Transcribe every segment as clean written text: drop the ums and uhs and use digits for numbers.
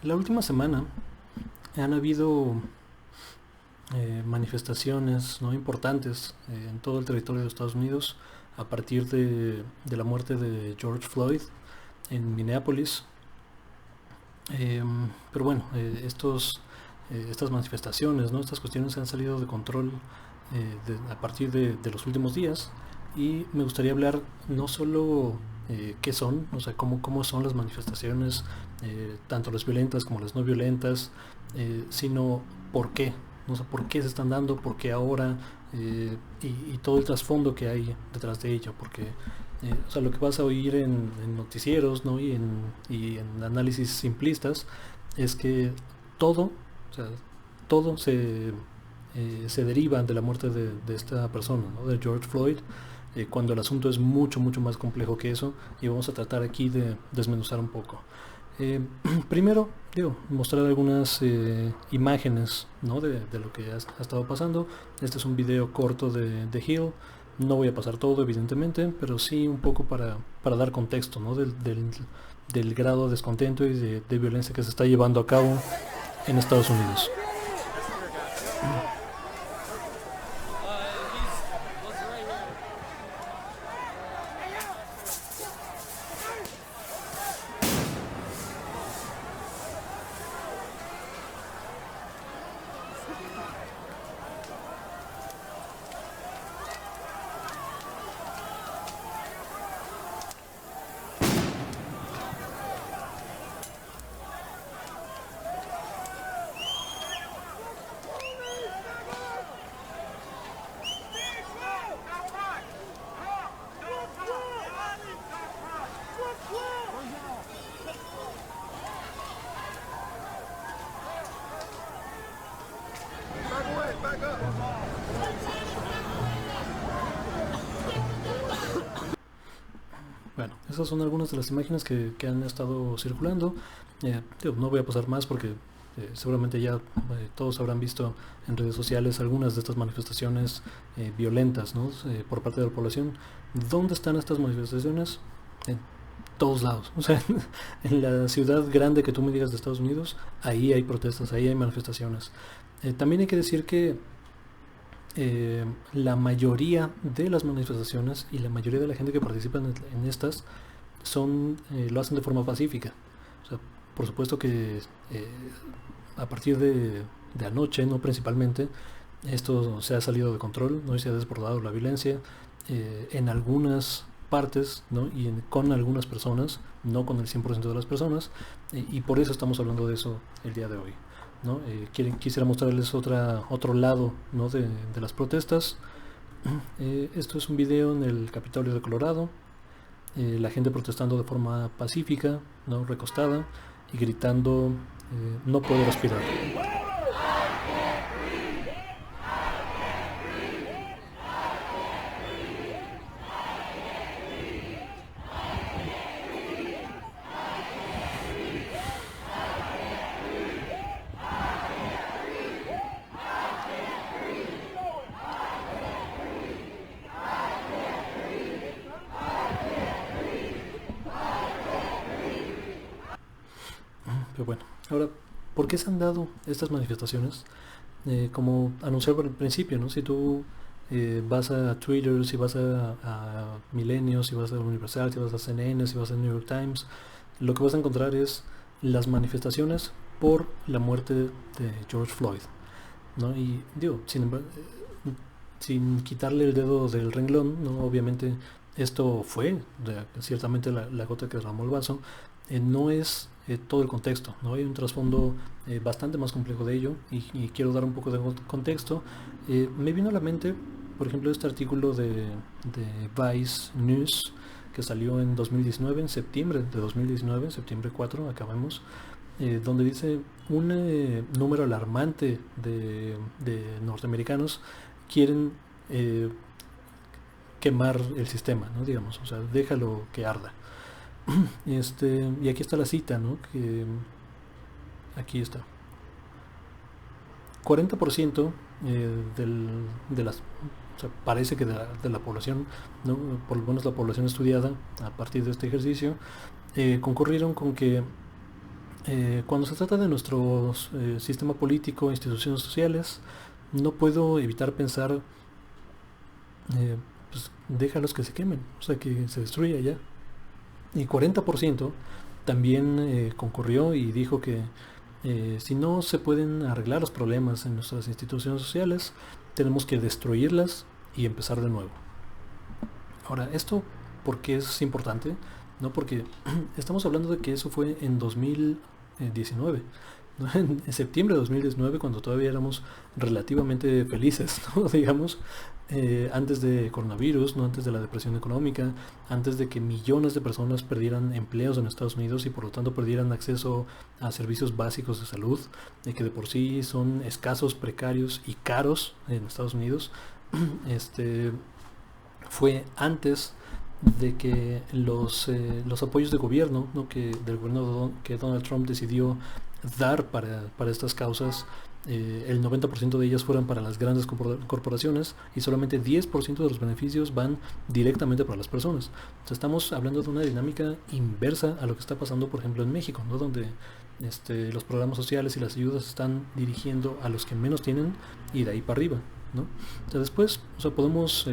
La última semana han habido manifestaciones no importantes en todo el territorio de Estados Unidos a partir de la muerte de George Floyd en Minneapolis. Pero bueno, estas manifestaciones, ¿no? Estas cuestiones han salido de control a partir de los últimos días, y me gustaría hablar no solo qué son, o sea, cómo son las manifestaciones, tanto las violentas como las no violentas, sino por qué, no sé por qué se están dando, por qué ahora, y todo el trasfondo que hay detrás de ello, porque o sea, lo que vas a oír en noticieros, ¿no? y en análisis simplistas es que todo, o sea, todo se deriva de la muerte de esta persona, ¿no? De George Floyd, cuando el asunto es mucho, mucho más complejo que eso, y vamos a tratar aquí de desmenuzar un poco. Primero, mostrar algunas imágenes, ¿no? de lo que ha estado pasando. Este es un video corto de Hill. No voy a pasar todo, evidentemente, pero sí un poco para dar contexto, ¿no? Del grado de descontento y de violencia que se está llevando a cabo en Estados Unidos. Bueno, esas son algunas de las imágenes que han estado circulando. No voy a pasar más porque seguramente ya todos habrán visto en redes sociales algunas de estas manifestaciones violentas, ¿no? Por parte de la población. ¿Dónde están estas manifestaciones? En todos lados. O sea, en la ciudad grande que tú me digas de Estados Unidos, ahí hay protestas, ahí hay manifestaciones. También hay que decir que la mayoría de las manifestaciones y la mayoría de la gente que participa en estas lo hacen de forma pacífica. O sea, por supuesto que a partir de anoche, no principalmente, esto se ha salido de control, no, y se ha desbordado la violencia en algunas partes, ¿no? Con algunas personas, no con el 100% de las personas, y por eso estamos hablando de eso el día de hoy, ¿no? Quisiera mostrarles otro lado, ¿no? de las protestas. Esto es un video en el Capitolio de Colorado, la gente protestando de forma pacífica, ¿no? Recostada y gritando no puedo respirar. Pero bueno, ahora, ¿por qué se han dado estas manifestaciones? Como anunciaba al principio, ¿no? Si tú vas a Twitter, si vas a Milenio, si vas a Universal, si vas a CNN, si vas a New York Times, lo que vas a encontrar es las manifestaciones por la muerte de George Floyd, ¿no? Y digo, sin quitarle el dedo del renglón, ¿no? Obviamente esto fue ciertamente la gota que derramó el vaso. No es todo el contexto, ¿no? Hay un trasfondo bastante más complejo de ello, y quiero dar un poco de contexto. Me vino a la mente, por ejemplo, este artículo de Vice News que salió en 2019, en septiembre de 2019, septiembre 4, acabamos, donde dice un número alarmante de norteamericanos quieren quemar el sistema, ¿no? Digamos, o sea, déjalo que arda. Y aquí está la cita, ¿no? Que aquí está. 40% de las, o sea, parece que de la población, ¿no? Por lo menos la población estudiada a partir de este ejercicio, concurrieron con que Cuando se trata de nuestro sistema político, instituciones sociales, no puedo evitar pensar, eh, pues déjalos que se quemen, o sea, que se destruya ya. Y 40% también concurrió y dijo que si no se pueden arreglar los problemas en nuestras instituciones sociales, tenemos que destruirlas y empezar de nuevo. Ahora, ¿esto por qué es importante? No, porque estamos hablando de que eso fue en 2019, ¿no? En septiembre de 2019, cuando todavía éramos relativamente felices, ¿no? Digamos, antes de coronavirus, no antes de la depresión económica, antes de que millones de personas perdieran empleos en Estados Unidos y por lo tanto perdieran acceso a servicios básicos de salud, que de por sí son escasos, precarios y caros en Estados Unidos. este Fue antes de que los apoyos de gobierno, ¿no? Que del gobierno que Donald Trump decidió dar para estas causas, el 90% de ellas fueran para las grandes corporaciones y solamente 10% de los beneficios van directamente para las personas. O sea, estamos hablando de una dinámica inversa a lo que está pasando, por ejemplo, en México, ¿no? Donde los programas sociales y las ayudas están dirigiendo a los que menos tienen y de ahí para arriba, ¿no? O sea, después, o sea, podemos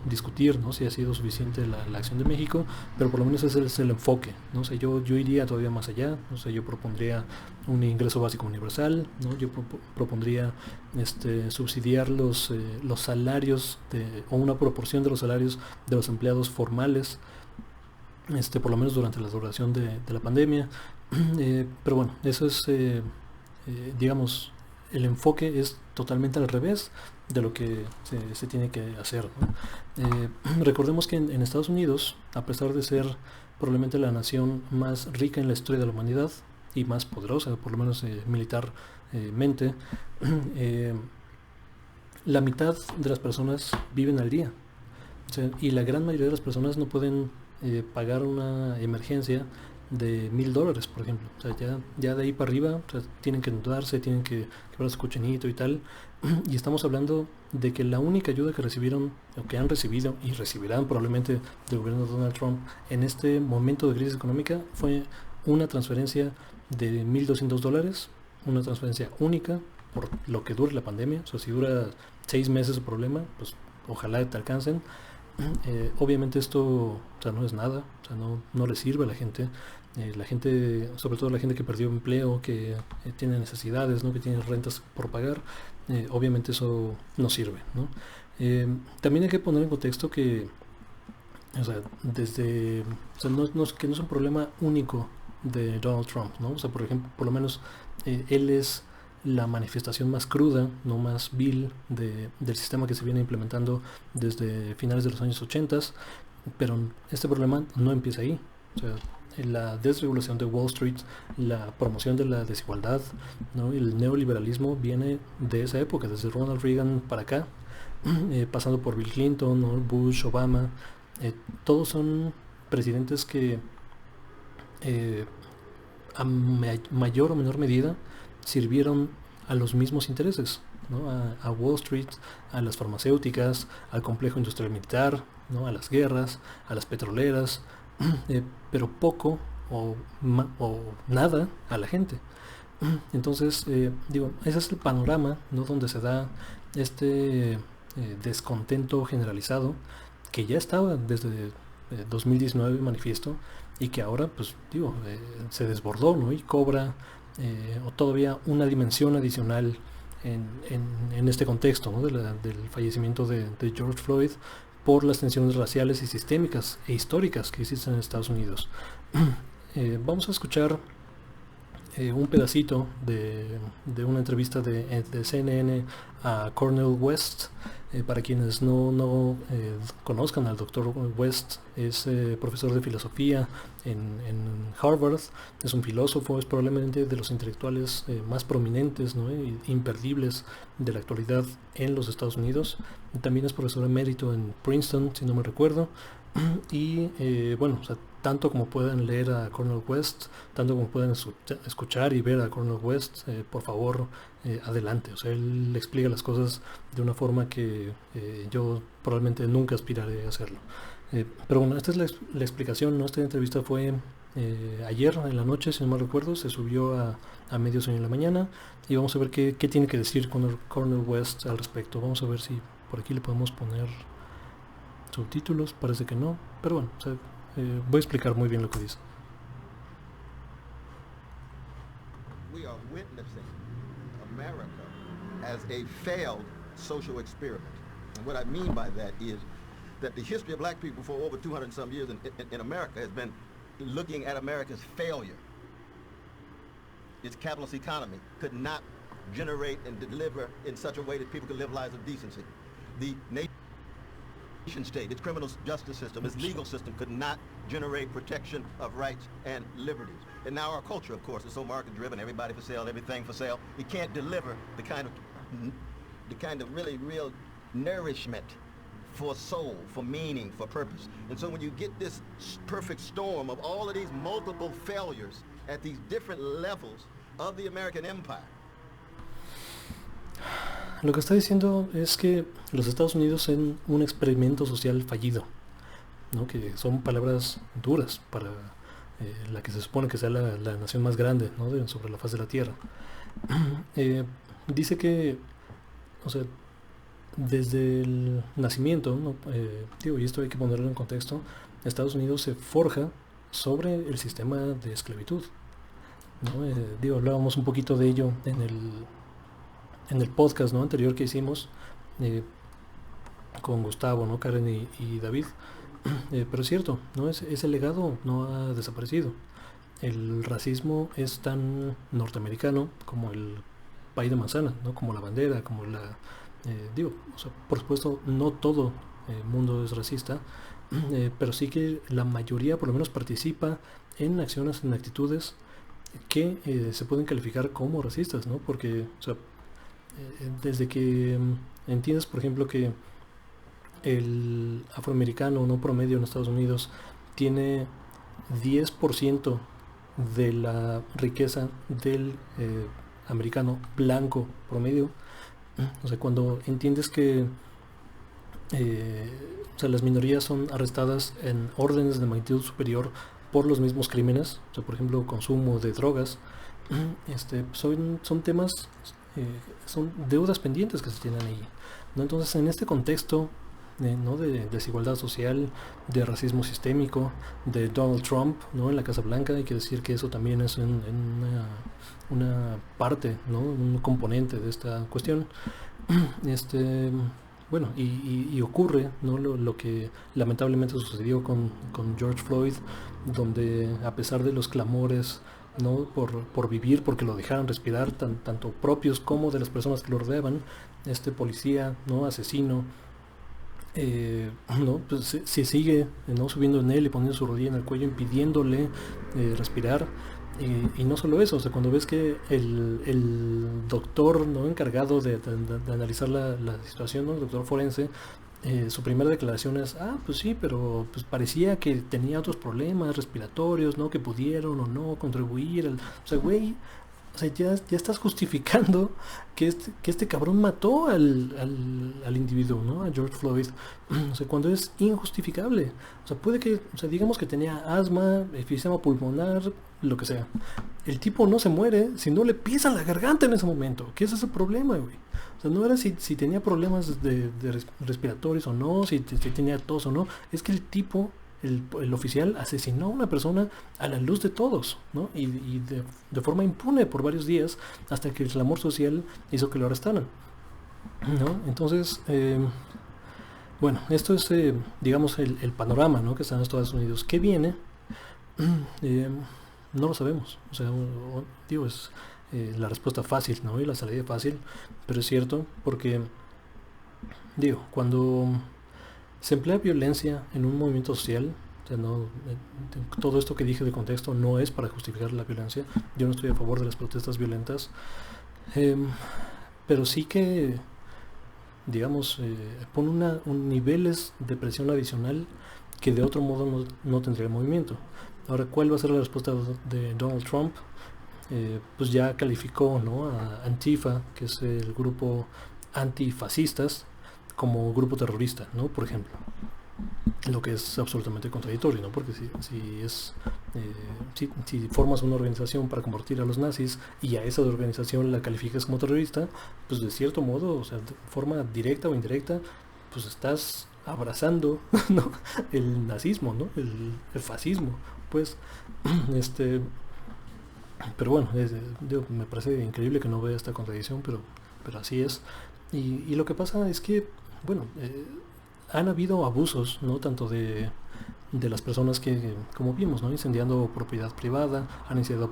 discutir, ¿no? Si ha sido suficiente la acción de México, pero por lo menos ese es el enfoque, ¿no? O sea, yo iría todavía más allá, o sea, yo propondría un ingreso básico universal, ¿no? Yo propondría subsidiar los salarios o una proporción de los salarios de los empleados formales, por lo menos durante la duración de la pandemia. Pero bueno, eso es, digamos, el enfoque es totalmente al revés de lo que se tiene que hacer, ¿no? Recordemos que en Estados Unidos, a pesar de ser probablemente la nación más rica en la historia de la humanidad y más poderosa, por lo menos militarmente, la mitad de las personas viven al día. O sea, y la gran mayoría de las personas no pueden pagar una emergencia de $1,000, por ejemplo. O sea, ya de ahí para arriba, o sea, tienen que endeudarse, tienen que quebrar su cochinito y tal. Y estamos hablando de que la única ayuda que recibieron, o que han recibido y recibirán probablemente del gobierno de Donald Trump en este momento de crisis económica, fue una transferencia de $1,200, una transferencia única por lo que dure la pandemia. O sea, si dura 6 meses el problema, pues ojalá te alcancen. Obviamente esto, o sea, no es nada, o sea, no le sirve a la gente. La gente, sobre todo la gente que perdió empleo, que tiene necesidades, ¿no? Que tiene rentas por pagar, obviamente eso no sirve, ¿no? También hay que poner en contexto que, o sea, o sea, que no es un problema único de Donald Trump, ¿no? O sea, por ejemplo, por lo menos él es la manifestación más cruda, no más vil del sistema que se viene implementando desde finales de los años 80, pero este problema no empieza ahí. O sea, la desregulación de Wall Street, la promoción de la desigualdad, ¿no? El neoliberalismo viene de esa época, desde Ronald Reagan para acá, pasando por Bill Clinton, ¿no? Bush, Obama. Todos son presidentes que eh, a mayor o menor medida sirvieron a los mismos intereses, ¿no? A Wall Street, a las farmacéuticas, al complejo industrial militar, ¿no? A las guerras, a las petroleras, pero poco o nada a la gente. Entonces, digo, ese es el panorama, ¿no? Donde se da este descontento generalizado que ya estaba desde 2019 manifiesto y que ahora, pues, digo, se desbordó, ¿no? Y cobra o todavía una dimensión adicional en este contexto, ¿no? Del fallecimiento de George Floyd por las tensiones raciales y sistémicas e históricas que existen en Estados Unidos. Vamos a escuchar un pedacito de una entrevista de CNN a Cornel West. Para quienes no conozcan al doctor West, es profesor de filosofía en Harvard, es un filósofo, es probablemente de los intelectuales más prominentes, ¿no? Imperdibles de la actualidad en los Estados Unidos. También es profesor emérito en Princeton, si no me recuerdo. Y bueno, o sea, tanto como puedan leer a Cornel West, tanto como puedan escuchar y ver a Cornel West, por favor, adelante. O sea, él explica las cosas de una forma que yo probablemente nunca aspiraré a hacerlo. Pero bueno, esta es la explicación, ¿no? Esta entrevista fue ayer en la noche, si no mal recuerdo, se subió a medios hoy en la mañana y vamos a ver qué tiene que decir Cornel West al respecto. Vamos a ver si por aquí le podemos poner subtítulos, parece que no, pero bueno, o sea, voy a explicar muy bien lo que dice. We are witnessing America as a failed social experiment. And what I mean by that is that the history of black people for over 200 and some years in America has been looking at America's failure. Its capitalist economy could not generate and deliver in such a way that people could live lives of decency. The nation state, its criminal justice system, its legal system could not generate protection of rights and liberties. And now our culture, of course, is so market driven, everybody for sale, everything for sale. It can't deliver the kind of really real nourishment for soul, for meaning, for purpose. And so when you get this perfect storm of all of these multiple failures at these different levels of the American empire. Lo que está diciendo es que los Estados Unidos son un experimento social fallido, ¿no? Que son palabras duras para la que se supone que sea la nación más grande, ¿no? Sobre la faz de la Tierra. Dice que, o sea, desde el nacimiento, ¿no? Y esto hay que ponerlo en contexto, Estados Unidos se forja sobre el sistema de esclavitud, ¿no? Hablábamos un poquito de ello en el podcast, ¿no? Anterior que hicimos con Gustavo, ¿no? Karen y David. Pero es cierto, ¿no? Ese legado no ha desaparecido. El racismo es tan norteamericano como el pay de manzana, ¿no? Como la bandera, como la... o sea, por supuesto, no todo el mundo es racista, pero sí que la mayoría por lo menos participa en acciones, en actitudes que se pueden calificar como racistas, ¿no? Porque, o sea, desde que entiendes, por ejemplo, que el afroamericano no promedio en Estados Unidos tiene 10% de la riqueza del americano blanco promedio. O sea, cuando entiendes que o sea, las minorías son arrestadas en órdenes de magnitud superior por los mismos crímenes, o sea, por ejemplo, consumo de drogas, son temas, son deudas pendientes que se tienen ahí, ¿no? Entonces, en este contexto, ¿no? De desigualdad social, de racismo sistémico, de Donald Trump, ¿no? En la Casa Blanca, hay que decir que eso también es una parte, ¿no? Un componente de esta cuestión. Bueno, y ocurre, ¿no? Lo que lamentablemente sucedió con George Floyd, donde a pesar de los clamores, ¿no? por vivir, porque lo dejaran respirar, tanto propios como de las personas que lo rodeaban, este policía, ¿no? Asesino, ¿no? Pues se sigue, ¿no? Subiendo en él y poniendo su rodilla en el cuello, impidiéndole respirar. Y no solo eso, o sea, cuando ves que el doctor, ¿no? Encargado de analizar la situación, ¿no? El doctor forense, su primera declaración es, pues sí, pero pues parecía que tenía otros problemas respiratorios, ¿no? Que pudieron o no contribuir o sea, güey, o sea, ya estás justificando que este cabrón mató al individuo, ¿no? A George Floyd. O sea, cuando es injustificable. O sea, puede que, o sea, digamos que tenía asma, enfisema pulmonar, lo que sea. El tipo no se muere si no le pisan la garganta en ese momento. ¿Qué es ese problema, güey? O sea, no era si tenía problemas de respiratorios o no, si tenía tos o no. Es que el tipo... El oficial asesinó a una persona a la luz de todos, ¿no? Y de forma impune por varios días hasta que el clamor social hizo que lo arrestaran, ¿no? Entonces, bueno, esto es, digamos, el panorama, ¿no? Que está en Estados Unidos. ¿Qué viene? No lo sabemos. O sea, digo, es la respuesta fácil, ¿no? Y la salida fácil, pero es cierto porque, digo, cuando... se emplea violencia en un movimiento social, o sea, no, todo esto que dije de contexto no es para justificar la violencia, yo no estoy a favor de las protestas violentas, pero sí que, digamos, pone niveles de presión adicional que de otro modo no tendría el movimiento. Ahora, ¿cuál va a ser la respuesta de Donald Trump? Pues ya calificó, ¿no? A Antifa, que es el grupo antifascistas, como grupo terrorista, ¿no? Por ejemplo. lo que es absolutamente contradictorio, ¿no? Porque si formas una organización para combatir a los nazis y a esa organización la calificas como terrorista, pues de cierto modo, o sea, de forma directa o indirecta, pues estás abrazando, ¿no? El nazismo, ¿no? El fascismo, pues. Pero bueno, me parece increíble que no vea esta contradicción, pero así es. Y lo que pasa es que, bueno, han habido abusos, ¿no? Tanto de las personas que, como vimos, ¿no? Incendiando propiedad privada, han incendiado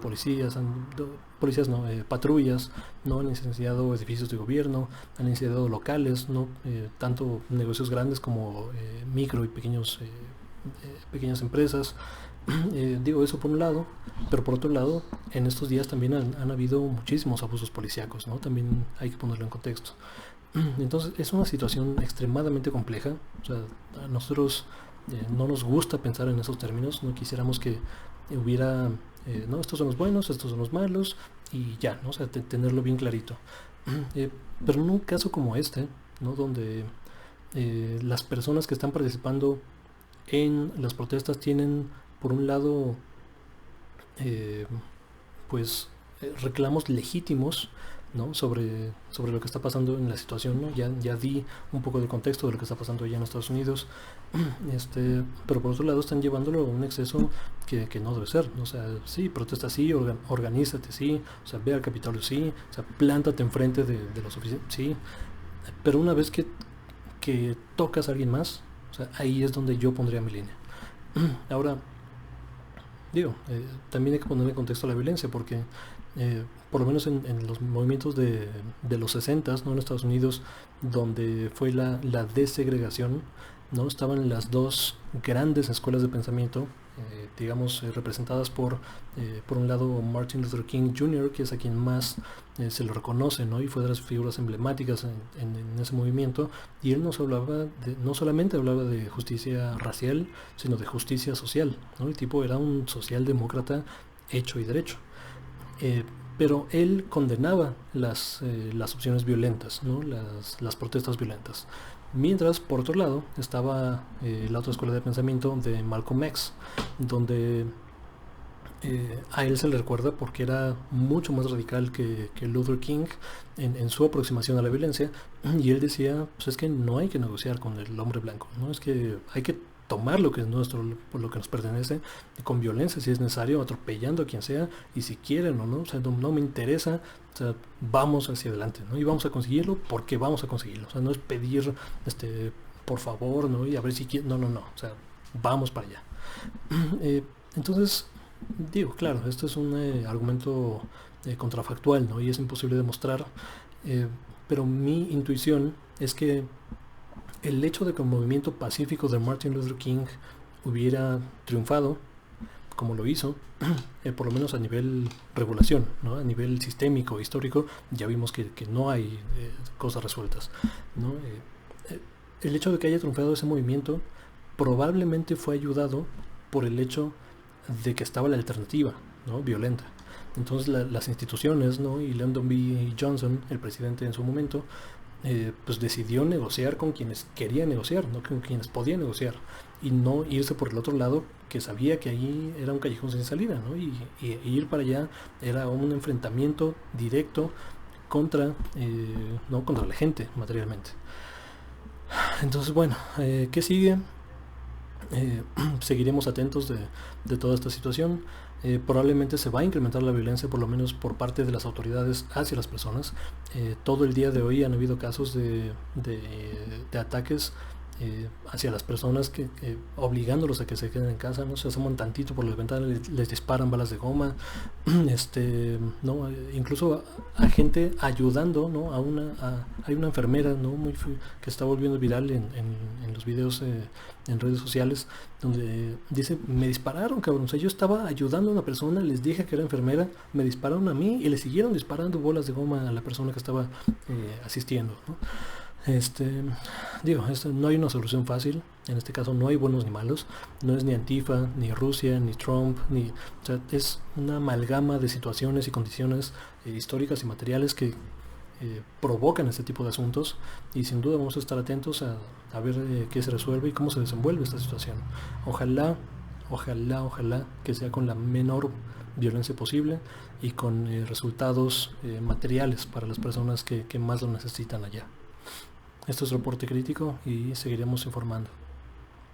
patrullas, ¿no? Han incendiado edificios de gobierno, han incendiado locales, ¿no? Tanto negocios grandes como micro y pequeñas empresas. Digo eso por un lado, pero por otro lado, en estos días también han habido muchísimos abusos policíacos, ¿no? También hay que ponerlo en contexto. Entonces es una situación extremadamente compleja. O sea, a nosotros no nos gusta pensar en esos términos, no quisiéramos que hubiera, no, estos son los buenos, estos son los malos, y ya, ¿no? O sea, tenerlo bien clarito. Pero en un caso como este, ¿no? Donde las personas que están participando en las protestas tienen, por un lado, eh, pues reclamos legítimos, ¿no? sobre lo que está pasando en la situación, ¿no? Ya di un poco de contexto de lo que está pasando allá en Estados Unidos, pero por otro lado están llevándolo a un exceso que no debe ser, ¿no? O sea, sí, protesta sí, organízate sí, o sea, ve al Capitolio sí, o sea, plántate enfrente de las oficinas sí, pero una vez que tocas a alguien más, o sea, ahí es donde yo pondría mi línea. Ahora, digo, también hay que poner en contexto la violencia, porque por lo menos en los movimientos de los 60s, ¿no? En Estados Unidos, donde fue la desegregación, ¿no? Estaban las dos grandes escuelas de pensamiento, digamos, representadas por un lado Martin Luther King Jr., que es a quien más se le reconoce, ¿no? Y fue de las figuras emblemáticas en ese movimiento, y él no solamente hablaba de justicia racial, sino de justicia social, ¿no? El tipo era un socialdemócrata hecho y derecho. Pero él condenaba las opciones violentas, ¿no? las protestas violentas. Mientras, por otro lado, estaba la otra escuela de pensamiento de Malcolm X, donde a él se le recuerda porque era mucho más radical que Luther King en su aproximación a la violencia, y él decía, pues es que no hay que negociar con el hombre blanco, ¿no? Es que hay que tomar lo que es nuestro, por lo que nos pertenece, con violencia si es necesario, atropellando a quien sea, y si quieren o no, o sea, no me interesa, o sea, vamos hacia adelante, ¿no? Y vamos a conseguirlo porque vamos a conseguirlo, o sea, no es pedir, por favor, ¿no? Y a ver si quieren, no, o sea, vamos para allá. Entonces, digo, claro, esto es un argumento contrafactual, ¿no? Y es imposible demostrar, pero mi intuición es que el hecho de que el movimiento pacífico de Martin Luther King hubiera triunfado, como lo hizo, por lo menos a nivel regulación, ¿no? A nivel sistémico, histórico, ya vimos que no hay cosas resueltas, ¿no? El hecho de que haya triunfado ese movimiento probablemente fue ayudado por el hecho de que estaba la alternativa, ¿no? Violenta. Entonces las instituciones, ¿no? Y Lyndon B. Johnson, el presidente en su momento, pues decidió negociar con quienes querían negociar, no con quienes podían negociar, y no irse por el otro lado, que sabía que ahí era un callejón sin salida, ¿no? Y ir para allá era un enfrentamiento directo contra la gente materialmente. Entonces, bueno, ¿qué sigue? Seguiremos atentos de toda esta situación. Probablemente se va a incrementar la violencia, por lo menos por parte de las autoridades hacia las personas. Todo el día de hoy han habido casos de ataques hacia las personas obligándolos a que se queden en casa, no se asoman tantito por las ventanas, les disparan balas de goma, ¿no? Incluso a gente ayudando, ¿no? Hay una enfermera, ¿no? Que está volviendo viral en los videos en redes sociales, donde dice, me dispararon, cabrón, o sea, yo estaba ayudando a una persona, les dije que era enfermera, me dispararon a mí y le siguieron disparando bolas de goma a la persona que estaba asistiendo, ¿no? No hay una solución fácil. En este caso no hay buenos ni malos. No es ni Antifa, ni Rusia, ni Trump, o sea, es una amalgama de situaciones y condiciones históricas y materiales que provocan este tipo de asuntos, y sin duda vamos a estar atentos a ver qué se resuelve y cómo se desenvuelve esta situación. Ojalá que sea con la menor violencia posible y con resultados materiales para las personas que más lo necesitan allá. Esto es Reporte Crítico y seguiremos informando.